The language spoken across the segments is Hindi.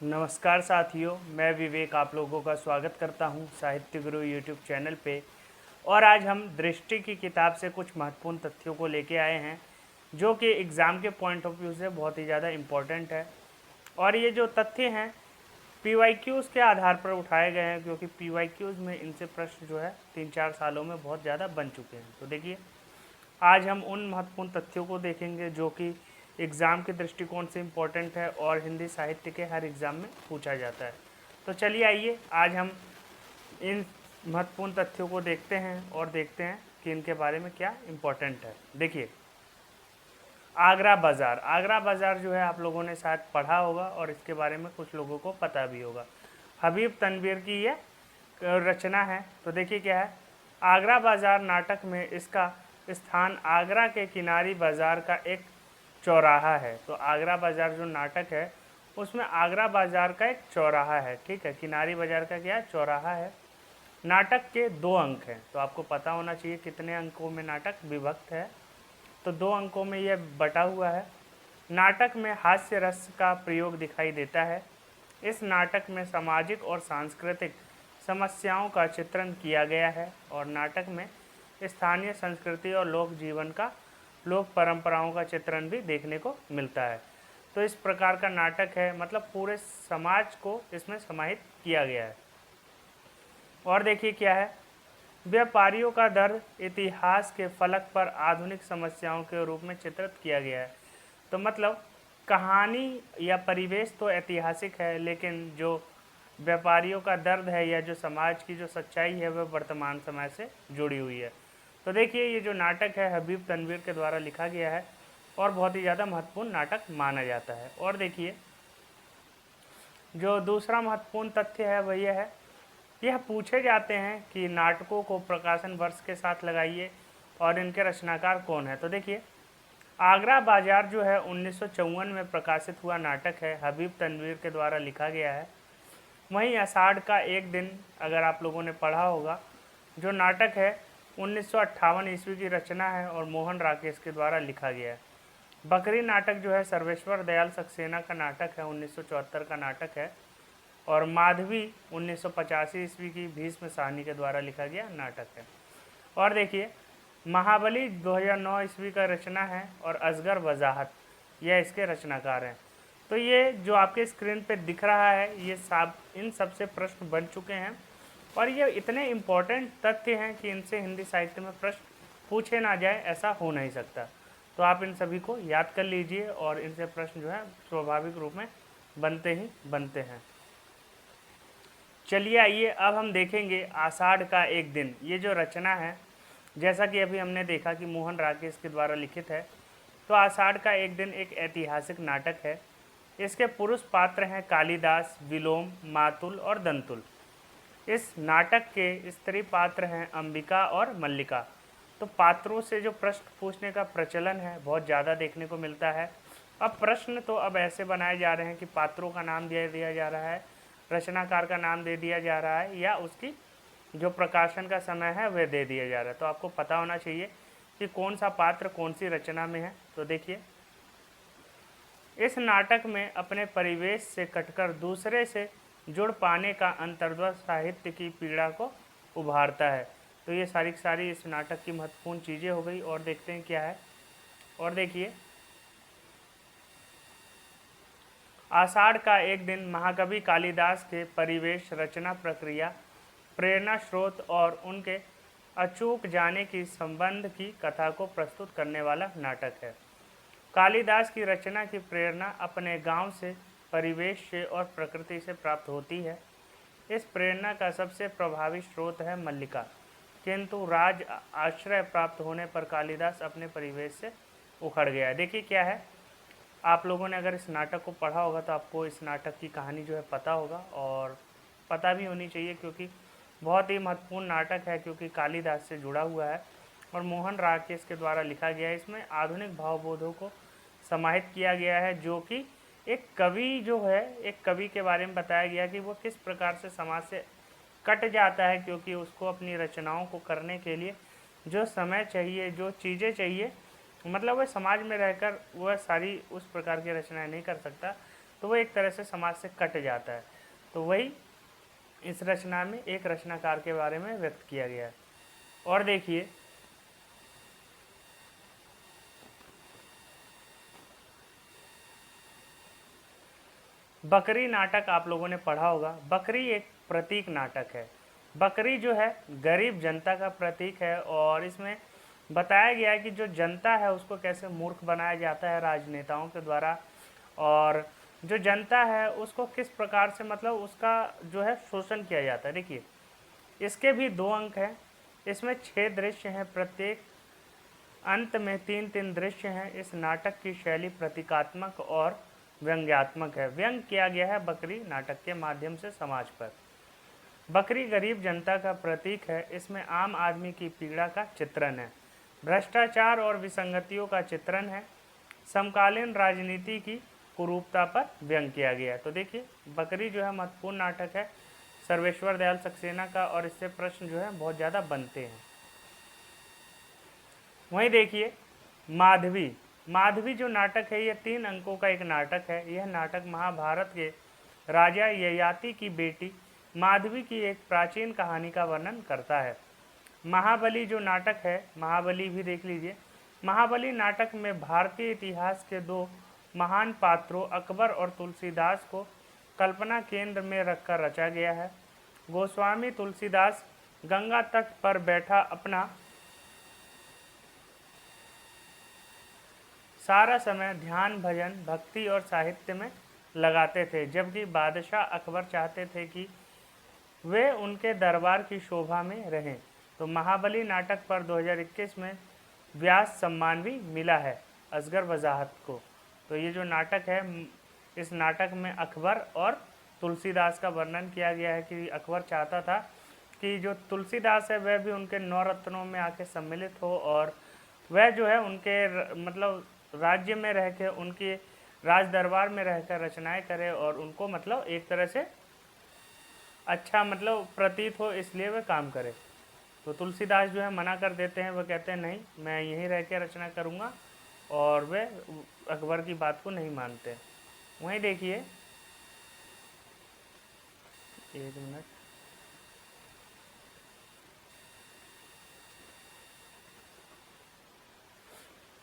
नमस्कार साथियों, मैं विवेक आप लोगों का स्वागत करता हूं साहित्य गुरु यूट्यूब चैनल पे। और आज हम दृष्टि की किताब से कुछ महत्वपूर्ण तथ्यों को लेके आए हैं जो कि एग्ज़ाम के पॉइंट ऑफ व्यू से बहुत ही ज़्यादा इम्पोर्टेंट है। और ये जो तथ्य हैं पीवाईक्यूज़ के आधार पर उठाए गए हैं, क्योंकि पीवाईक्यूज़ में इनसे प्रश्न जो है 3-4 सालों में बहुत ज़्यादा बन चुके हैं। तो देखिए, आज हम उन महत्वपूर्ण तथ्यों को देखेंगे जो कि एग्ज़ाम के दृष्टिकोण से इम्पोर्टेंट है और हिंदी साहित्य के हर एग्ज़ाम में पूछा जाता है। तो चलिए आइए आज हम इन महत्वपूर्ण तथ्यों को देखते हैं और देखते हैं कि इनके बारे में क्या इम्पोर्टेंट है। देखिए, आगरा बाज़ार जो है आप लोगों ने शायद पढ़ा होगा और इसके बारे में कुछ लोगों को पता भी होगा। हबीब तनवीर की ये रचना है। तो देखिए क्या है, आगरा बाज़ार नाटक में इसका स्थान आगरा के किनारी बाज़ार का एक चौराहा है। तो आगरा बाज़ार जो नाटक है उसमें आगरा बाज़ार का एक चौराहा है, ठीक है। किनारी बाज़ार का क्या है, चौराहा है। नाटक के 2 अंक हैं, तो आपको पता होना चाहिए कितने अंकों में नाटक विभक्त है। तो 2 अंकों में यह बटा हुआ है। नाटक में हास्य रस का प्रयोग दिखाई देता है। इस नाटक में सामाजिक और सांस्कृतिक समस्याओं का चित्रण किया गया है और नाटक में स्थानीय संस्कृति और लोक जीवन का, लोक परंपराओं का चित्रण भी देखने को मिलता है। तो इस प्रकार का नाटक है, मतलब पूरे समाज को इसमें समाहित किया गया है। और देखिए क्या है, व्यापारियों का दर्द इतिहास के फलक पर आधुनिक समस्याओं के रूप में चित्रित किया गया है। तो मतलब कहानी या परिवेश तो ऐतिहासिक है, लेकिन जो व्यापारियों का दर्द है या जो समाज की जो सच्चाई है वह वर्तमान समय से जुड़ी हुई है। तो देखिए, ये जो नाटक है हबीब तनवीर के द्वारा लिखा गया है और बहुत ही ज़्यादा महत्वपूर्ण नाटक माना जाता है। और देखिए, जो दूसरा महत्वपूर्ण तथ्य है वह यह है, यह पूछे जाते हैं कि नाटकों को प्रकाशन वर्ष के साथ लगाइए और इनके रचनाकार कौन है। तो देखिए, आगरा बाजार जो है 1954 में प्रकाशित हुआ नाटक है, हबीब तनवीर के द्वारा लिखा गया है। वहीं आषाढ़ का एक दिन, अगर आप लोगों ने पढ़ा होगा, जो नाटक है 1958 ईस्वी की रचना है और मोहन राकेश के द्वारा लिखा गया है। बकरी नाटक जो है सर्वेश्वर दयाल सक्सेना का नाटक है, 1974 का नाटक है। और माधवी 1985 ईस्वी की भीष्म साहनी के द्वारा लिखा गया नाटक है। और देखिए, महाबली 2009 ईस्वी का रचना है और असगर वजाहत यह इसके रचनाकार हैं। तो ये जो आपके स्क्रीन पे दिख रहा है, ये सब इन सब से प्रश्न बन चुके हैं और ये इतने इम्पोर्टेंट तथ्य हैं कि इनसे हिंदी साहित्य में प्रश्न पूछे ना जाए ऐसा हो नहीं सकता। तो आप इन सभी को याद कर लीजिए और इनसे प्रश्न जो है स्वाभाविक रूप में बनते ही बनते हैं। चलिए आइए अब हम देखेंगे आषाढ़ का एक दिन। ये जो रचना है, जैसा कि अभी हमने देखा कि मोहन राकेश के द्वारा लिखित है, तो आषाढ़ का एक दिन एक ऐतिहासिक नाटक है। इसके पुरुष पात्र हैं कालिदास, विलोम, मातुल और दंतुल। इस नाटक के स्त्री पात्र हैं अंबिका और मल्लिका। तो पात्रों से जो प्रश्न पूछने का प्रचलन है बहुत ज़्यादा देखने को मिलता है। अब प्रश्न तो अब ऐसे बनाए जा रहे हैं कि पात्रों का नाम दे दिया जा रहा है, रचनाकार का नाम दे दिया जा रहा है, या उसकी जो प्रकाशन का समय है वह दे दिया जा रहा है। तो आपको पता होना चाहिए कि कौन सा पात्र कौन सी रचना में है। तो देखिए, इस नाटक में अपने परिवेश से कटकर दूसरे से जुड़ पाने का अंतर्द्वंद साहित्य की पीड़ा को उभारता है। तो ये सारी की सारी इस नाटक की महत्वपूर्ण चीज़ें हो गई। और देखते हैं क्या है। और देखिए, आषाढ़ का एक दिन महाकवि कालिदास के परिवेश, रचना प्रक्रिया, प्रेरणा स्रोत और उनके अचूक जाने की संबंध की कथा को प्रस्तुत करने वाला नाटक है। कालिदास की रचना की प्रेरणा अपने गांव से, परिवेश से और प्रकृति से प्राप्त होती है। इस प्रेरणा का सबसे प्रभावी स्रोत है मल्लिका, किंतु राज आश्रय प्राप्त होने पर कालिदास अपने परिवेश से उखड़ गया। देखिए क्या है, आप लोगों ने अगर इस नाटक को पढ़ा होगा तो आपको इस नाटक की कहानी जो है पता होगा और पता भी होनी चाहिए, क्योंकि बहुत ही महत्वपूर्ण नाटक है, क्योंकि कालिदास से जुड़ा हुआ है और मोहन राकेश के द्वारा लिखा गया है। इसमें आधुनिक भावबोधों को समाहित किया गया है, जो कि एक कवि जो है, एक कवि के बारे में बताया गया कि वो किस प्रकार से समाज से कट जाता है, क्योंकि उसको अपनी रचनाओं को करने के लिए जो समय चाहिए, जो चीज़ें चाहिए, मतलब वह समाज में रहकर वह सारी उस प्रकार की रचनाएं नहीं कर सकता तो वो एक तरह से समाज से कट जाता है। तो वही इस रचना में एक रचनाकार के बारे में व्यक्त किया गया है। और देखिए बकरी नाटक आप लोगों ने पढ़ा होगा। बकरी एक प्रतीक नाटक है। बकरी जो है गरीब जनता का प्रतीक है और इसमें बताया गया है कि जो जनता है उसको कैसे मूर्ख बनाया जाता है राजनेताओं के द्वारा, और जो जनता है उसको किस प्रकार से मतलब उसका जो है शोषण किया जाता है। देखिए इसके भी 2 अंक हैं, इसमें 6 दृश्य हैं, प्रत्येक अंत में 3-3 दृश्य हैं। इस नाटक की शैली प्रतीकात्मक और व्यंग्यात्मक है। व्यंग किया गया है बकरी नाटक के माध्यम से समाज पर। बकरी गरीब जनता का प्रतीक है। इसमें आम आदमी की पीड़ा का चित्रण है, भ्रष्टाचार और विसंगतियों का चित्रण है, समकालीन राजनीति की कुरूपता पर व्यंग किया गया है। तो देखिए बकरी जो है महत्वपूर्ण नाटक है सर्वेश्वर दयाल सक्सेना का, और इससे प्रश्न जो है बहुत ज़्यादा बनते हैं। वहीं देखिए माधवी। माधवी जो नाटक है ये 3 अंकों का एक नाटक है। यह नाटक महाभारत के राजा ययाति की बेटी माधवी की एक प्राचीन कहानी का वर्णन करता है। महाबली जो नाटक है, महाबली भी देख लीजिए। महाबली नाटक में भारतीय इतिहास के 2 महान पात्रों अकबर और तुलसीदास को कल्पना केंद्र में रखकर रचा गया है। गोस्वामी तुलसीदास गंगा तट पर बैठा अपना सारा समय ध्यान, भजन, भक्ति और साहित्य में लगाते थे, जबकि बादशाह अकबर चाहते थे कि वे उनके दरबार की शोभा में रहें। तो महाबली नाटक पर 2021 में व्यास सम्मान भी मिला है असगर वजाहत को। तो ये जो नाटक है, इस नाटक में अकबर और तुलसीदास का वर्णन किया गया है कि अकबर चाहता था कि जो तुलसीदास है वह भी उनके 9 रत्नों में आके सम्मिलित हो, और वह जो है उनके मतलब राज्य में रह के, उनके राज दरबार में रहकर रचनाएं करे और उनको मतलब एक तरह से अच्छा मतलब प्रतीत हो, इसलिए वह काम करे। तो तुलसीदास जो है मना कर देते हैं, वह कहते हैं नहीं मैं यहीं रह के रचना करूँगा, और वे अकबर की बात को नहीं मानते। वहीं देखिए 1 मिनट,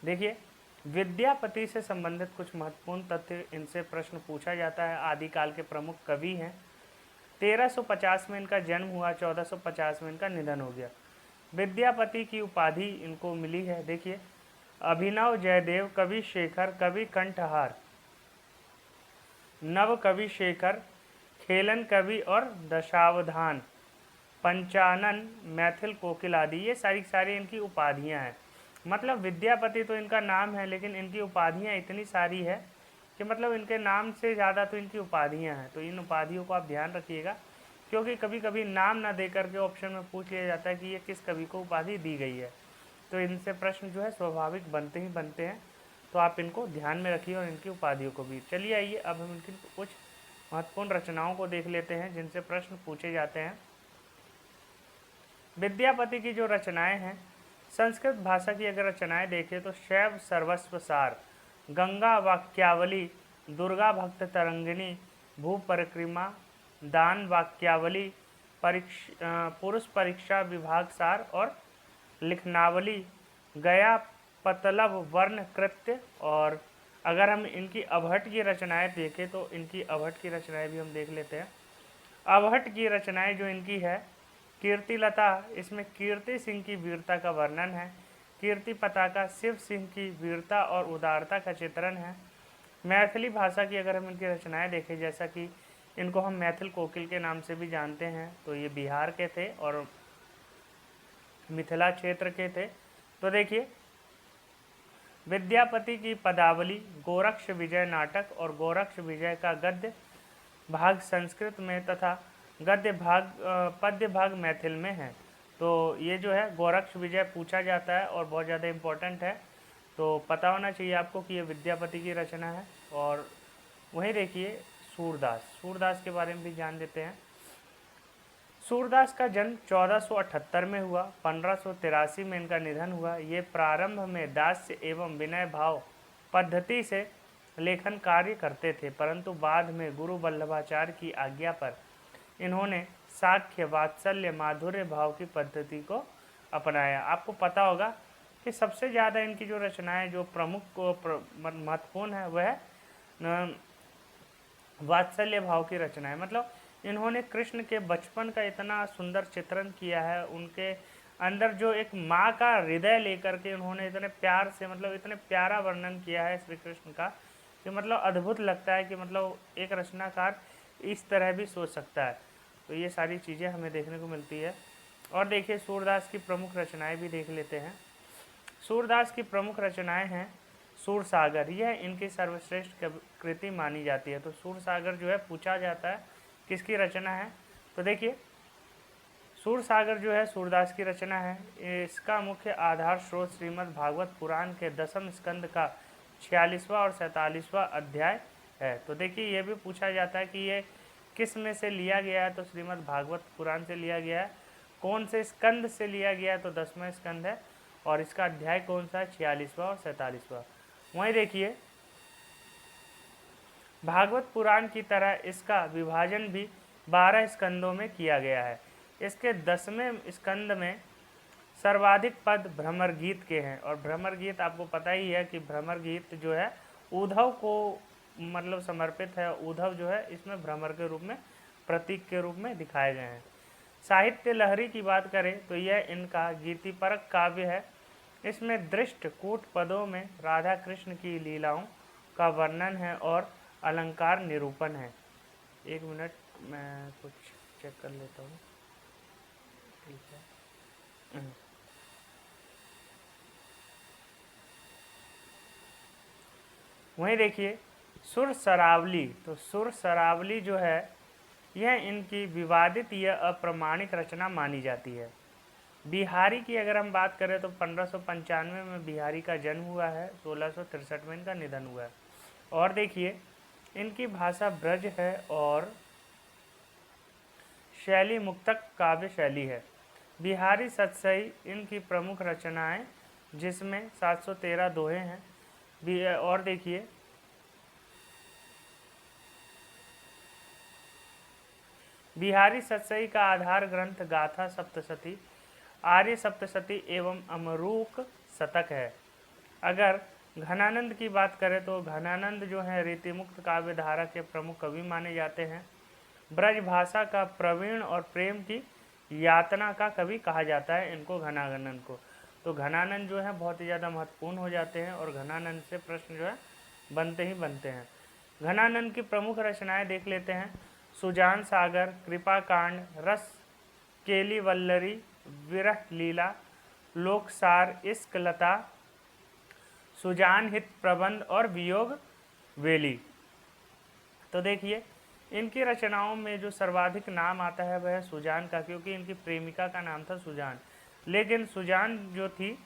देखिए विद्यापति से संबंधित कुछ महत्वपूर्ण तथ्य, इनसे प्रश्न पूछा जाता है। आदिकाल के प्रमुख कवि हैं। 1350 में इनका जन्म हुआ, 1450 में इनका निधन हो गया। विद्यापति की उपाधि इनको मिली है। देखिए अभिनव जयदेव, कवि शेखर, कवि कंठहार, नव कवि शेखर, खेलन कवि और दशावधान, पंचानन, मैथिल कोकिल आदि, ये सारी इनकी उपाधियां हैं। मतलब विद्यापति तो इनका नाम है, लेकिन इनकी उपाधियां इतनी सारी है कि मतलब इनके नाम से ज़्यादा तो इनकी उपाधियां हैं। तो इन उपाधियों को आप ध्यान रखिएगा, क्योंकि कभी कभी नाम ना दे करके ऑप्शन में पूछ लिया जाता है कि ये किस कवि को उपाधि दी गई है। तो इनसे प्रश्न जो है स्वाभाविक बनते ही बनते हैं। तो आप इनको ध्यान में रखिए और इनकी उपाधियों को भी। चलिए आइए अब हम इनकी कुछ महत्वपूर्ण रचनाओं को देख लेते हैं जिनसे प्रश्न पूछे जाते हैं। विद्यापति की जो रचनाएं हैं, संस्कृत भाषा की अगर रचनाएं देखें तो शैव सर्वस्व सार, गंगा वाक्यावली, दुर्गा भक्त तरंगिनी, भू परिक्रमा, दान वाक्यावली, पुरुष परीक्षा विभाग सार और लिखनावली, गया पतलव वर्ण कृत्य। और अगर हम इनकी अभट्ट की रचनाएं देखें तो इनकी अभट्ट की रचनाएं भी हम देख लेते हैं। अभट्ट की रचनाएं जो इनकी है, कीर्तिलता, इसमें कीर्ति सिंह की वीरता का वर्णन है। कीर्ति पताका, शिव सिंह की वीरता और उदारता का चित्रण है। मैथिली भाषा की अगर हम इनकी रचनाएं देखें, जैसा कि इनको हम मैथिल कोकिल के नाम से भी जानते हैं, तो ये बिहार के थे और मिथिला क्षेत्र के थे। तो देखिए विद्यापति की पदावली, गोरक्ष विजय नाटक और गोरक्ष विजय का गद्य भाग संस्कृत में तथा गद्य भाग पद्य भाग मैथिल में है। तो ये जो है गोरक्ष विजय पूछा जाता है और बहुत ज़्यादा इम्पोर्टेंट है, तो पता होना चाहिए आपको कि ये विद्यापति की रचना है। और वहीं देखिए सूरदास, सूरदास के बारे में भी जान देते हैं। सूरदास का जन्म 1478 में हुआ, 1583 में इनका निधन हुआ। ये प्रारंभ में दास्य एवं विनय भाव पद्धति से लेखन कार्य करते थे, परंतु बाद में गुरु वल्लभाचार्य की आज्ञा पर इन्होंने साख्य, वात्सल्य, माधुर्य भाव की पद्धति को अपनाया। आपको पता होगा कि सबसे ज़्यादा इनकी जो रचनाएं जो प्रमुख को महत्वपूर्ण है वह वात्सल्य भाव की रचना है। मतलब इन्होंने कृष्ण के बचपन का इतना सुंदर चित्रण किया है, उनके अंदर जो एक माँ का हृदय लेकर के उन्होंने इतने प्यार से, मतलब इतने प्यारा वर्णन किया है श्री कृष्ण का कि मतलब अद्भुत लगता है कि मतलब एक रचनाकार इस तरह भी सोच सकता है। तो ये सारी चीज़ें हमें देखने को मिलती है। और देखिए सूरदास की प्रमुख रचनाएं भी देख लेते हैं। सूरदास की प्रमुख रचनाएं हैं सूरसागर, यह इनकी सर्वश्रेष्ठ कृति मानी जाती है। तो सूरसागर जो है पूछा जाता है किसकी रचना है, तो देखिए सूरसागर जो है सूरदास की रचना है। इसका मुख्य आधार स्रोत श्रीमद् भागवत पुराण के 10वें स्कंद का 46वां और 47वां अध्याय है। तो देखिए ये भी पूछा जाता है कि ये किस में से लिया गया है, तो श्रीमद् भागवत पुराण से लिया गया है। कौन से स्कंद से लिया गया है, तो 10वां स्कंद है। और इसका अध्याय कौन सा है, 46वां और 47वां। वहीं देखिए भागवत पुराण की तरह इसका विभाजन भी 12 स्कंदों में किया गया है। इसके 10वें स्कंद में सर्वाधिक पद भ्रमर गीत के हैं। और भ्रमर गीत आपको पता ही है कि भ्रमर गीत जो है उद्धव को मतलब समर्पित है। उद्धव जो है इसमें भ्रमर के रूप में, प्रतीक के रूप में दिखाए गए हैं। साहित्य लहरी की बात करें तो यह इनका गीतिपरक काव्य है। इसमें दृष्ट कूट पदों में राधा कृष्ण की लीलाओं का वर्णन है और अलंकार निरूपण है। एक मिनट मैं कुछ चेक कर लेता हूँ। ठीक है। वहीं देखिए सुर सरावली, तो सुर सरावली जो है यह इनकी विवादित या अप्रमाणिक रचना मानी जाती है। बिहारी की अगर हम बात करें तो 1595 में बिहारी का जन्म हुआ है, 1663 में इनका निधन हुआ है। और देखिए इनकी भाषा ब्रज है और शैली मुक्तक काव्य शैली है। बिहारी सतसई इनकी प्रमुख रचनाएं, जिसमें 713 दोहे हैं। और देखिए बिहारी सतसई का आधार ग्रंथ गाथा सप्तशती, आर्य सप्तशती एवं अमरूक शतक है। अगर घनानंद की बात करें तो घनानंद जो है रीतिमुक्त काव्य धारा के प्रमुख कवि माने जाते हैं। ब्रज भाषा का प्रवीण और प्रेम की यातना का कवि कहा जाता है इनको, घनानंद को। तो घनानंद जो है बहुत ही ज़्यादा महत्वपूर्ण हो जाते हैं और घनानंद से प्रश्न जो है बनते ही बनते हैं। घनानंद की प्रमुख रचनाएं देख लेते हैं। सुजान सागर, कृपाकांड, रस केली वल्लरी, विरह लीला, लोकसार, इश्क लता, सुजान हित प्रबंध और वियोग वेली। तो देखिए इनकी रचनाओं में जो सर्वाधिक नाम आता है वह सुजान का, क्योंकि इनकी प्रेमिका का नाम था सुजान। लेकिन सुजान जो थी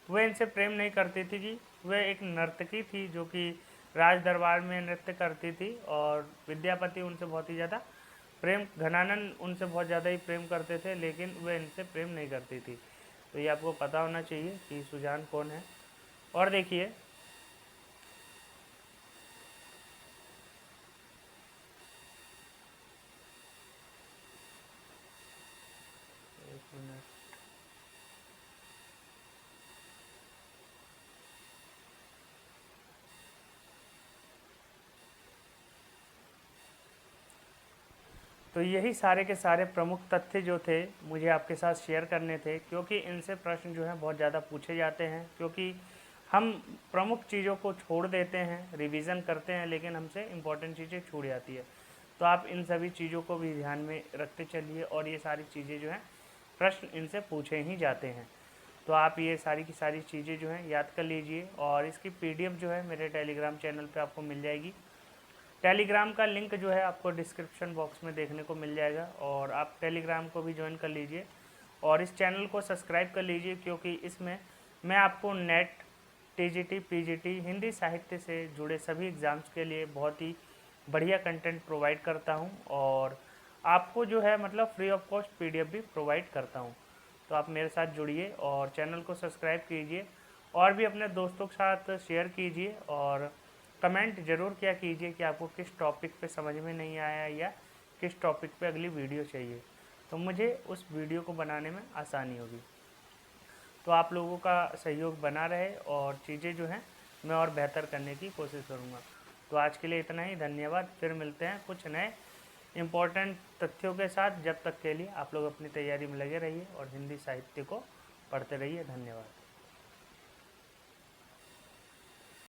वह इनसे प्रेम नहीं करती थी कि वह एक नर्तकी थी जो कि राज दरबार में नृत्य करती थी और विद्यापति उनसे बहुत ही ज़्यादा प्रेम, घनानंद उनसे बहुत ज़्यादा ही प्रेम करते थे, लेकिन वह इनसे प्रेम नहीं करती थी। तो ये आपको पता होना चाहिए कि सुजान कौन है। और देखिए एक मिनट, तो यही सारे के सारे प्रमुख तथ्य जो थे मुझे आपके साथ शेयर करने थे, क्योंकि इनसे प्रश्न जो हैं बहुत ज़्यादा पूछे जाते हैं। क्योंकि हम प्रमुख चीज़ों को छोड़ देते हैं, रिवीजन करते हैं, लेकिन हमसे इम्पोर्टेंट चीज़ें छूट जाती है। तो आप इन सभी चीज़ों को भी ध्यान में रखते चलिए और ये सारी चीज़ें जो हैं प्रश्न इनसे पूछे ही जाते हैं। तो आप ये सारी की सारी चीज़ें जो हैं याद कर लीजिए और इसकी PDF जो है मेरे टेलीग्राम चैनल पे आपको मिल जाएगी। टेलीग्राम का लिंक जो है आपको डिस्क्रिप्शन बॉक्स में देखने को मिल जाएगा और आप टेलीग्राम को भी ज्वाइन कर लीजिए और इस चैनल को सब्सक्राइब कर लीजिए, क्योंकि इसमें मैं आपको नेट, TGT, PGT, हिंदी साहित्य से जुड़े सभी एग्ज़ाम्स के लिए बहुत ही बढ़िया कंटेंट प्रोवाइड करता हूं और आपको जो है मतलब फ्री ऑफ कॉस्ट PDF भी प्रोवाइड करता हूं। तो आप मेरे साथ जुड़िए और चैनल को सब्सक्राइब कीजिए और भी अपने दोस्तों के साथ शेयर कीजिए और कमेंट ज़रूर किया कीजिए कि आपको किस टॉपिक पे समझ में नहीं आया या किस टॉपिक पे अगली वीडियो चाहिए, तो मुझे उस वीडियो को बनाने में आसानी होगी। तो आप लोगों का सहयोग बना रहे और चीज़ें जो हैं मैं और बेहतर करने की कोशिश करूँगा। तो आज के लिए इतना ही, धन्यवाद। फिर मिलते हैं कुछ नए इम्पोर्टेंट तथ्यों के साथ। जब तक के लिए आप लोग अपनी तैयारी में लगे रहिए और हिंदी साहित्य को पढ़ते रहिए। धन्यवाद।